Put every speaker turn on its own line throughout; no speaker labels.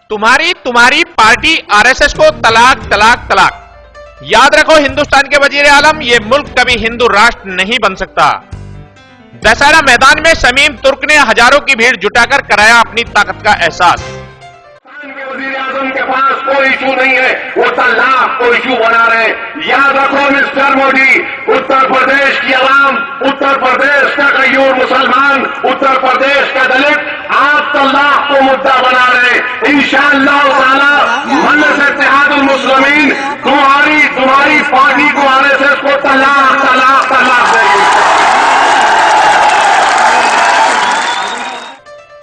तुम्हारी party RSS को तलाक तलाक तलाक। याद रखो हिंदुस्तान के वजीर आलम, ये मुल्क कभी हिंदू राष्ट्र नहीं बन सकता। दशहरा मैदान में शमीम तुर्क ने हजारों की भीड़ जुटाकर कराया अपनी ताकत का एहसास।
वजीर आजम के पास कोई इशू नहीं है, वो तलाक को इशू बना रहे। याद रखो मिस्टर मोदी, उत्तर प्रदेश की आवाम, उत्तर प्रदेश का गयूर मुसलमान, उत्तर प्रदेश का दलित, आप तलाक को मुद्दा बना रहे। इंशाअल्लाह ताला मजलिस इत्तेहादुल मुस्लिमीन तुम्हारी पार्टी को, आरएसएस को तलाक तलाक तलाक देगी।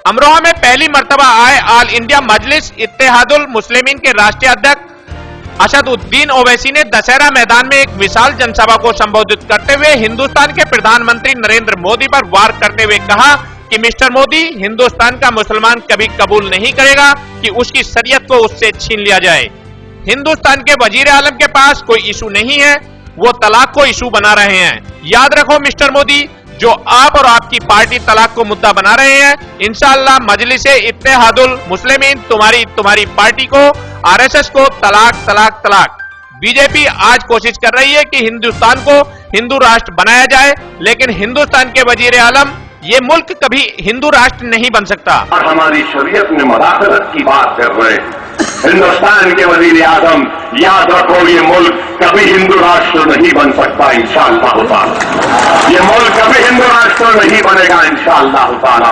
अमरोहा में पहली मर्तबा आए ऑल इंडिया मजलिस इत्तेहादुल मुस्लिमीन के राष्ट्रीय अध्यक्ष असदुद्दीन ओवैसी ने दशहरा मैदान में एक विशाल जनसभा को संबोधित करते हुए हिंदुस्तान के प्रधानमंत्री नरेंद्र मोदी पर वार करते हुए कहा कि मिस्टर मोदी, हिंदुस्तान का मुसलमान कभी कबूल नहीं करेगा कि उसकी शरीयत को उससे छीन लिया जाए। हिंदुस्तान के वजीर आलम के पास कोई इशू नहीं है, वो तलाक को इशू बना रहे हैं। याद रखो मिस्टर मोदी, जो आप और आपकी पार्टी तलाक को मुद्दा बना रहे हैं, इंशाअल्लाह मजलिसे इत्तेहादुल मुस्लिमीन तुम्हारी पार्टी को, आरएसएस को तलाक तलाक तलाक। बीजेपी आज कोशिश कर रही है कि हिंदुस्तान को हिंदू राष्ट्र बनाया जाए, लेकिन हिंदुस्तान के वजीर आलम, ये मुल्क कभी हिंदू राष्ट्र नहीं बन सकता।
और हमारी शरीयत में मदाखलत की बात कर रहे हैं हिंदुस्तान के वजीर आजम, याद रखो ये मुल्क कभी हिंदू राष्ट्र नहीं बन सकता इंशाअल्लाह ताला। ये मुल्क कभी हिंदू राष्ट्र नहीं बनेगा इंशाअल्लाह ताला।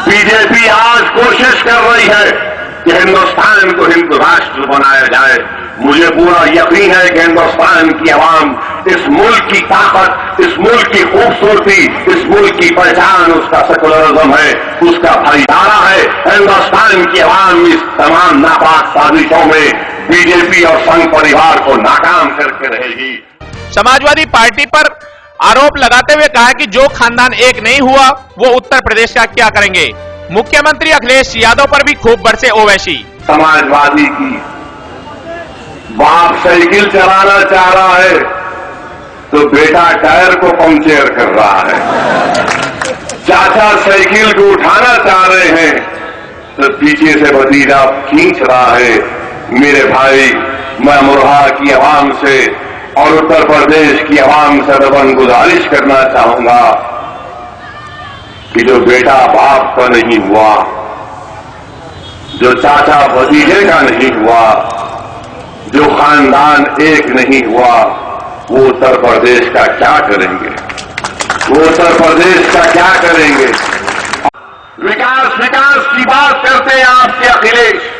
बीजेपी आज कोशिश कर रही है कि हिंदुस्तान को हिंदू राष्ट्र बनाया जाए। मुझे पूरा यकीन है कि हिंदुस्तान की आवाम, इस मुल्क की ताकत, इस मुल्क की खूबसूरती, इस मुल्क की पहचान उसका सेकुलरिज्म है, उसका भाईचारा है। हिंदुस्तान की आवाम इस तमाम नापाक साजिशों में बीजेपी और संघ परिवार को नाकाम करके रहेगी।
समाजवादी पार्टी पर आरोप लगाते हुए कहा कि जो खानदान एक नहीं हुआ वो उत्तर प्रदेश का क्या करेंगे। मुख्यमंत्री अखिलेश यादव पर भी खूब बरसे ओवैसी।
समाजवादी की बाप साइकिल चलाना चाह रहा है तो बेटा टायर को पंक्चर कर रहा है। चाचा साइकिल को उठाना चाह रहे हैं तो पीछे से भतीजा खींच रहा है। मेरे भाई, मैं अमरोहा की आवाम से और उत्तर प्रदेश की आवाम से रबन गुजारिश करना चाहूंगा कि जो बेटा बाप का नहीं हुआ, जो चाचा भतीजे का नहीं हुआ, जो खानदान एक नहीं हुआ, वो उत्तर प्रदेश का क्या करेंगे? वो उत्तर प्रदेश का क्या करेंगे? विकास विकास की बात करते हैं आपके अखिलेश,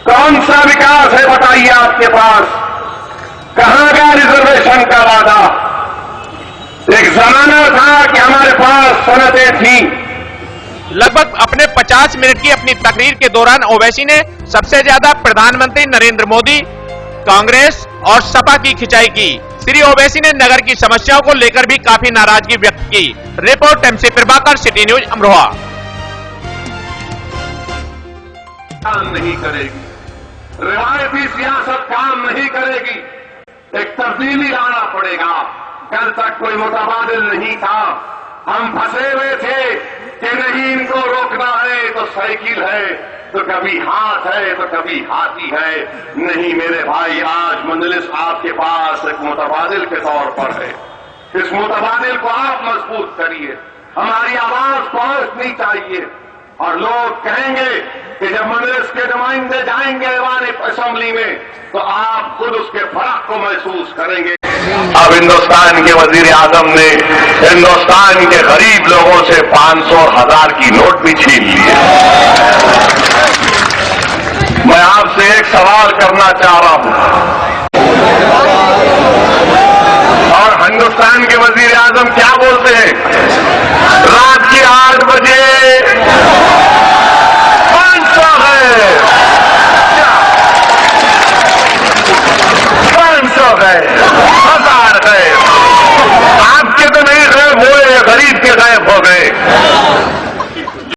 कौन सा विकास है बताइए आपके पास? कहां गया रिजर्वेशन का वादा? एक जमाना था कि हमारे पास सनतें थी।
लगभग अपने 50 मिनट की अपनी तकरीर के दौरान ओवैसी ने सबसे ज्यादा प्रधानमंत्री नरेंद्र मोदी, कांग्रेस और सपा की खिंचाई की। श्री ओवैसी ने नगर की समस्याओं को लेकर भी काफी नाराजगी व्यक्त की। Report MC Prabhakar, city news, Amroha.
काम नहीं करेगी, रिवायती सियासत काम नहीं करेगी, एक तब्दीली लाना पड़ेगा। कल तक कोई मुतबादिल नहीं था, हम फंसे हुए थे कि नहीं इनको रोकना है तो साइकिल है, तो कभी हाथ है तो कभी हाथी है। नहीं मेरे भाई, आज मजलिस आपके पास एक मुतबादिल के तौर पर है। इस मुतबादिल को आप मजबूत करिए, हमारी आवाज पहुंचनी चाहिए। और लोग कहेंगे कि जब मजलिस के नुमाइंदे जाएंगे ऐवान असेंबली में तो आप खुद उसके फर्क को महसूस करेंगे। अब हिंदुस्तान के वजीर आजम ने हिंदुस्तान के गरीब लोगों से 500 और 1000 की नोट भी छीन लिए। मैं आपसे एक सवाल करना चाह रहा हूं,